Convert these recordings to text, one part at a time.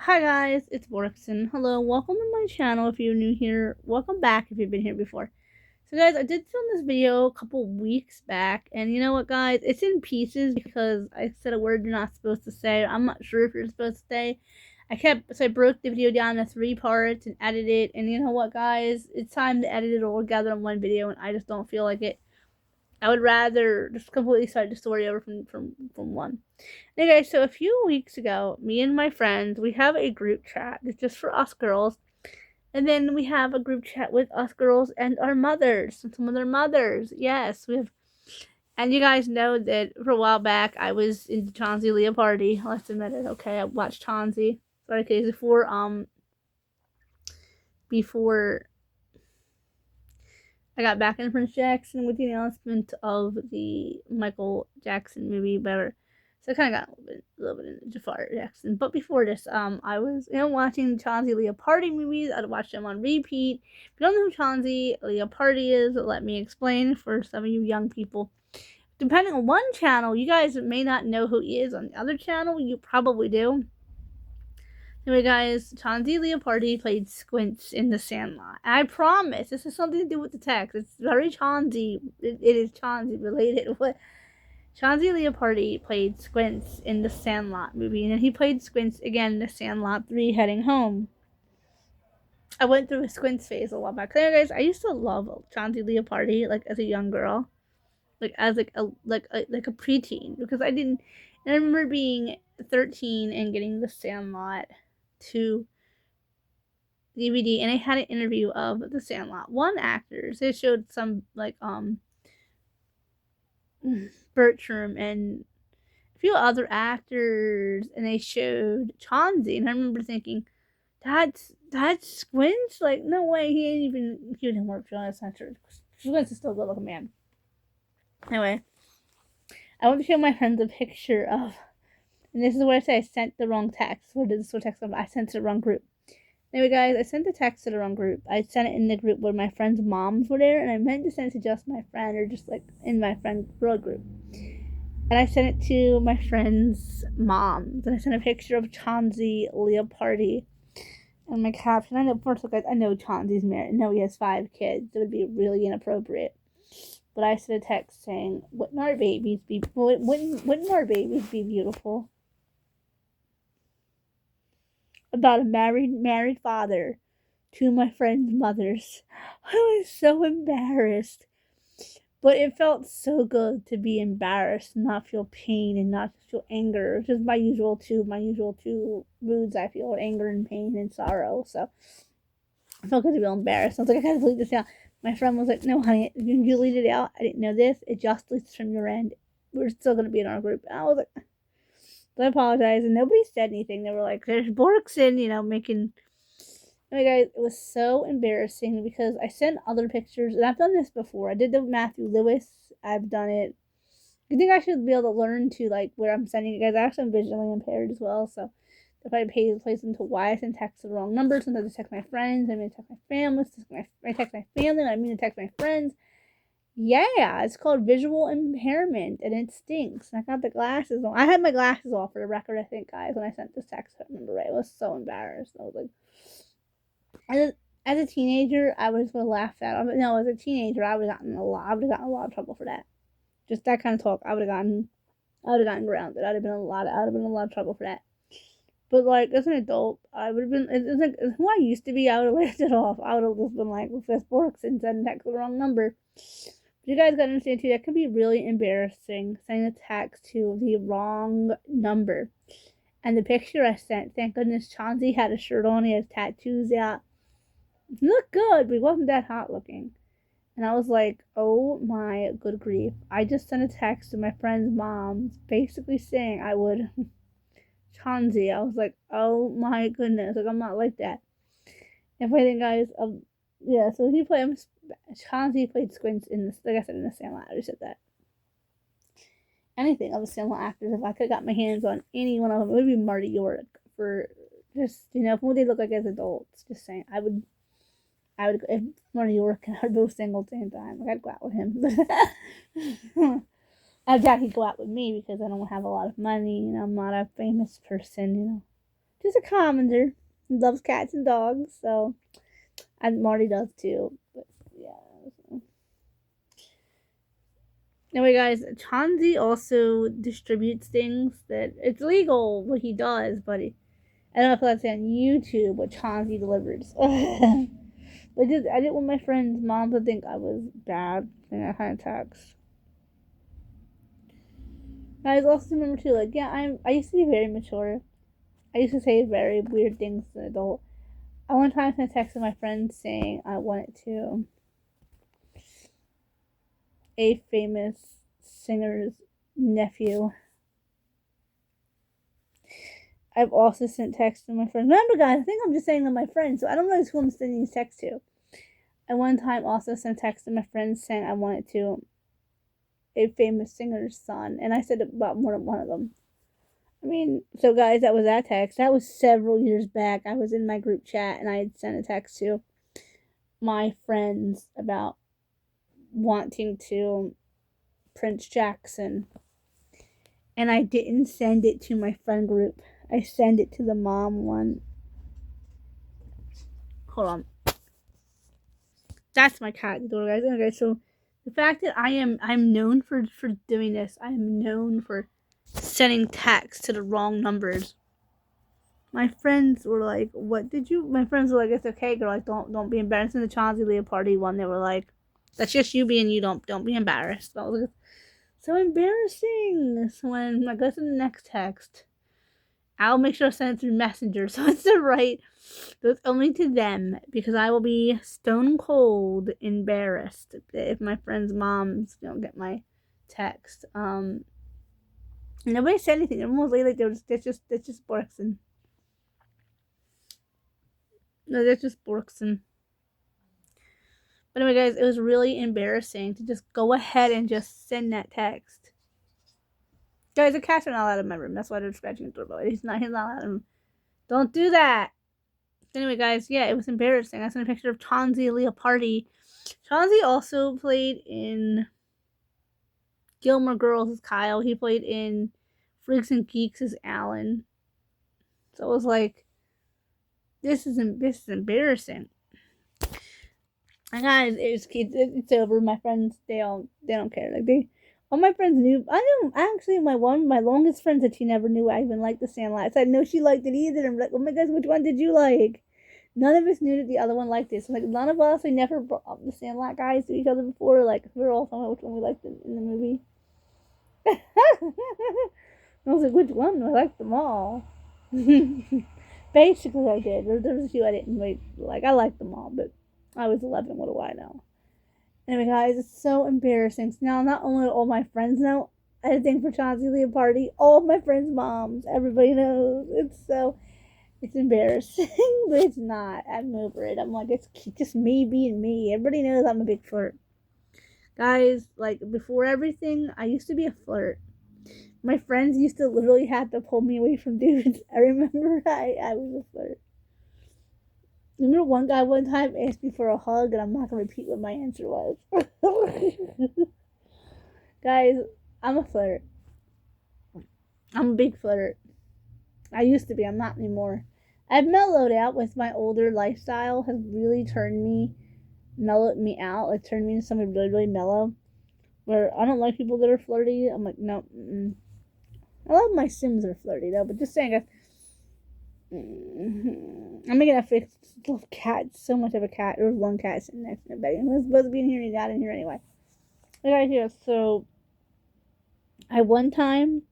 Hi guys, it's Borkson. Hello, welcome to my channel if you're new here. Welcome back if you've been here before. So guys, I did film this video a couple weeks back, and you know what guys, it's in pieces because I said a word you're not supposed to say. I'm not sure if you're supposed to say. So I broke the video down into 3 parts and edited it, and you know what guys, it's time to edit it all together in one video, and I just don't feel like it. I would rather just completely start the story over from one. Okay, so a few weeks ago, me and my friends, we have a group chat. It's just for us girls. And then we have a group chat with us girls and our mothers. And some of their mothers. Yes, we have. And you guys know that for a while back, I was into Chauncey Leopardi. Let's admit it. Okay, I watched Chauncey. Sorry, okay, before I got back in Prince Jackson with the announcement of the Michael Jackson movie, whatever. So I kind of got a little bit into Jafar Jackson. But before this, I was watching Chauncey Leopardi movies. I'd watch them on repeat. If you don't know who Chauncey Leopardi is, let me explain for some of you young people. Depending on one channel, you guys may not know who he is. On the other channel, you probably do. Anyway, guys, Chauncey Leopardi played Squints in The Sandlot. And I promise, this has something to do with the text. It's very Chauncey. It is Chauncey related. Chauncey Leopardi played Squints in The Sandlot movie, and then he played Squints again in The Sandlot 3 Heading Home. I went through a Squints phase a while back. Anyway, guys, I used to love Chauncey Leopardi, like, as a young girl. Like, as, a preteen. Because I remember being 13 and getting The Sandlot 2 DVD, and I had an interview of The Sandlot 1 actors. They showed some, Bertram and a few other actors, and they showed Chauncey, and I remember thinking, that's Squints? Like, no way, he didn't work for Jonas Hunter. Squints is still a good looking man. Anyway, I want to show my friends a picture of, and this is where I say I sent the wrong text. What did this text? I sent to the wrong group. Anyway, guys, I sent the text to the wrong group. I sent it in the group where my friends' moms were there, and I meant to send it to just my friend, or just like in my friend girl group. And I sent it to my friends' moms, and I sent a picture of Chauncey Leopardi. And my caption, I know, first of all, guys, I know Chauncey's married. I know he has 5 kids. It would be really inappropriate. But I sent a text saying, wouldn't our babies be beautiful? About a married father to my friends' mothers. I was so embarrassed. But it felt so good to be embarrassed and not feel pain and not feel anger. Which is my usual two moods I feel: anger and pain and sorrow. So I felt good to be embarrassed. I was like, I gotta delete this out. My friend was like, no, honey, you deleted it out. I didn't know this. It just deletes from your end. We're still gonna be in our group. And I was like, so I apologize. And nobody said anything. They were like, there's Borkson, making. Anyway, guys, it was so embarrassing because I sent other pictures, and I've done this before. I did the Matthew Lewis. I've done it. I think I should be able to learn to, where I'm sending it, guys. Actually, I'm visually impaired as well, so if I plays into why I send text to the wrong number. Sometimes I text my friends, I mean to text my family, I text my family, I mean to text my friends. Yeah, it's called visual impairment, and it stinks. And I got the glasses on. I had my glasses off for the record, I think, guys, when I sent this text. I remember right. I was so embarrassed. I was like, as a teenager, I was going to laugh at it. No, as a teenager, I would have gotten a lot of trouble for that. Just that kind of talk, I would have gotten grounded. I'd have been in a lot of trouble for that. But as an adult, I would have been. It's like who I used to be. I would have laughed it off. I would have just been like, "Well, this works," and send text the wrong number. But you guys gotta understand too. That could be really embarrassing. Sending a text to the wrong number. And the picture I sent, thank goodness, Chauncey had a shirt on. He has tattoos out. He looked good, but he wasn't that hot looking. And I was like, oh my good grief. I just sent a text to my friend's mom basically saying I would Chauncey. I was like, oh my goodness. I'm not like that. If I think, guys, yeah, so Chauncey played Squints in this, like I said, in The Sandlot. I already said that. Anything of the Sandlot actors, if I could have got my hands on any one of them, it would be Marty York for just, for what they look like as adults. Just saying. I would, if Marty York and I were both single at the same time, I'd go out with him. I doubt he'd go out with me because I don't have a lot of money, I'm not a famous person, just a commenter. He loves cats and dogs, so and Marty does too. But yeah. So. Anyway, guys, Chauncey also distributes things that it's legal what he does, but I don't know if that's on YouTube what Chauncey delivers. But I didn't want my friend's mom to think I was bad in that kind of text. Guys, also remember too, like I used to be very mature. I used to say very weird things as an adult. I one time sent a text to my friend saying I wanted to a famous singer's nephew. I've also sent texts to my friends. Remember, guys, I think I'm just saying to my friends, so I don't know who I'm sending these texts to. I one time also sent text to my friends saying I wanted to a famous singer's son, and I said about more than one of them. I mean, so guys, that was that text. That was several years back. I was in my group chat, and I had sent a text to my friends about wanting to Prince Jackson, and I didn't send it to my friend group. I sent it to the mom one. Hold on. That's my cat door, guys. Okay, so the fact that I'm known for doing this. I am known for sending texts to the wrong numbers. My friends were like, "What did you?" My friends were like, "It's okay, girl. Like, don't be embarrassed." In the Chauncey Leopardi one, they were like, "That's just you being you. Don't be embarrassed." So I was like, so embarrassing. So when I go to the next text, I'll make sure to send it through Messenger, so it's the right. So it's only to them because I will be stone cold embarrassed if my friends' moms don't get my text. Nobody said anything. Everyone was like that's just Borkson. No, that's just Borkson. But anyway, guys, it was really embarrassing to just go ahead and just send that text. Guys, the cats are not allowed in my room. That's why they're scratching the doorbell. He's not allowed in. Don't do that. Anyway, guys, yeah, it was embarrassing. I sent a picture of Chauncey Leopardi. Chauncey also played in Gilmore Girls as Kyle. He played in Freaks and Geeks as Alan. So it was like, this is embarrassing. And guys, it's over. My friends, they don't care. Like all my friends knew. I know actually my longest friend said she never knew I even liked the Sandlot. I said no, she liked it either. I'm like, oh my gosh, which one did you like? None of us knew that the other one liked this. Like none of us, we never brought up the Sandlot guys to each other before. Like we were all talking about which one we liked in the movie. I was like, which one? I liked them all. Basically, I did. There was a few I didn't like. I liked them all, but I was 11. What do I know? Anyway, guys, it's so embarrassing. So now, not only all my friends know I had a thing for Chauncey Leopardi, all of my friends' moms, everybody knows. It's embarrassing, but it's not. I'm over it. I'm like, it's just me being me. Everybody knows I'm a big flirt. Guys, like, before everything, I used to be a flirt. My friends used to literally have to pull me away from dudes. I remember I was a flirt. Remember one guy one time asked me for a hug, and I'm not going to repeat what my answer was. Guys, I'm a flirt. I'm a big flirt. I used to be. I'm not anymore. I've mellowed out with my older lifestyle. Has really mellowed me out. It turned me into somebody really, really mellow. Where I don't like people that are flirty. I'm like, no. I love my Sims that are flirty though, but just saying, I'm making a fix. Love cats. So much of a cat. There was one cat sitting next to me. He was supposed to be in here, and he got in here anyway. I got here. So, I one time.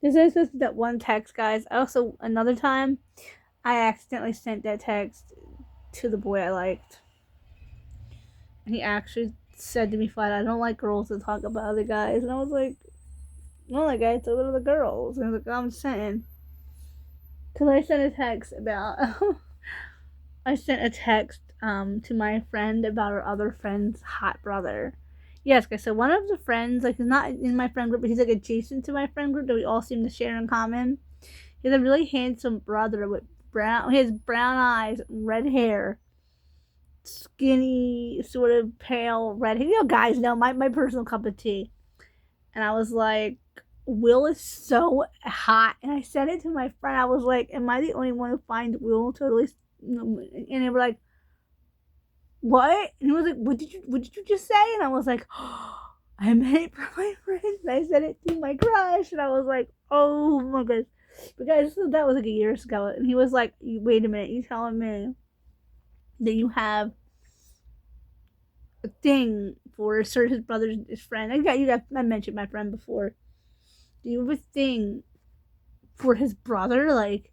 This is just that one text, guys. Also, another time, I accidentally sent that text to the boy I liked. And he actually said to me flat, I don't like girls that talk about other guys. And I was like, I don't like guys, so what are the girls? And I was like, I'm saying. Because I sent a text about, I sent a text to my friend about her other friend's hot brother. Yes, guys, so one of the friends, like, he's not in my friend group, but he's, like, adjacent to my friend group that we all seem to share in common. He has a really handsome brother with he has brown eyes, red hair, skinny, sort of pale red hair. You know, guys know my personal cup of tea. And I was like, Will is so hot. And I said it to my friend. I was like, am I the only one who finds Will totally? And they were like, what? And he was like, what did you just say? And I was like, oh, I made it for my friend. And I said it to my crush. And I was like, oh my goodness. But guys, that was like a year ago. And he was like, wait a minute, you telling me that you have a thing for his brother's his friend? I mentioned my friend before. Do you have a thing for his brother? Like,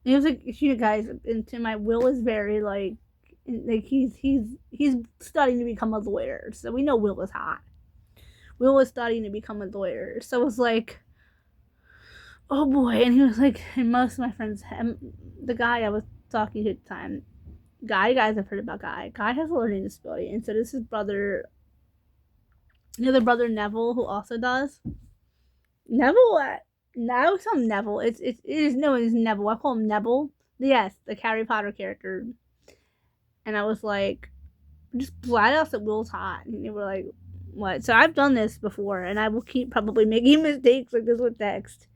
and he was like, you guys, into my Will is very like he's studying to become a lawyer, so we know Will is hot. Will was studying to become a lawyer, so it was like, oh boy. And he was like, and most of my friends, the guy I was talking to at the time, guys have heard about guy has a learning disability, and so this is brother, the other brother Neville, who also does. Neville, now it's not Neville. It is known as Neville. I call him Neville. Yes, the Harry Potter character. And I was like, just flat out that Will's hot. And they were like, what? So I've done this before, and I will keep probably making mistakes like this with text.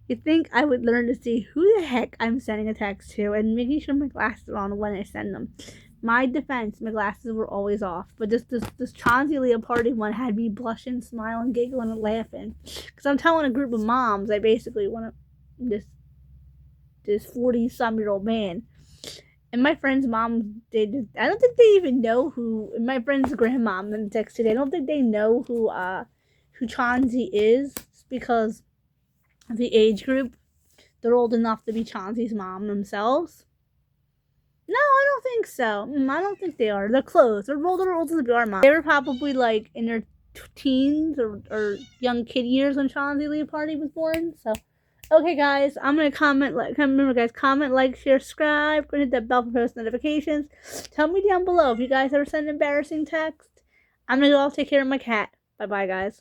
You'd think I would learn to see who the heck I'm sending a text to and making sure my glasses are on when I send them. My defense, my glasses were always off. But this Chauncey Leopardi one had me blushing, smiling, giggling, and laughing. Because I'm telling a group of moms I basically want this 40-some-year-old man. And my friend's mom, I don't think they even know who, my friend's grandmom in the text today, I don't think they know who Chauncey is, because of the age group. They're old enough to be Chauncey's mom themselves. No, I don't think so. I don't think they are. They're close. They're old enough to be our mom. They were probably like in their teens or young kid years when Chauncey Leopardi was born, so. Okay, guys, I'm going to comment, remember, guys, comment, like, share, subscribe, go hit that bell for post notifications. Tell me down below if you guys ever send embarrassing text. I'm going to go off take care of my cat. Bye-bye, guys.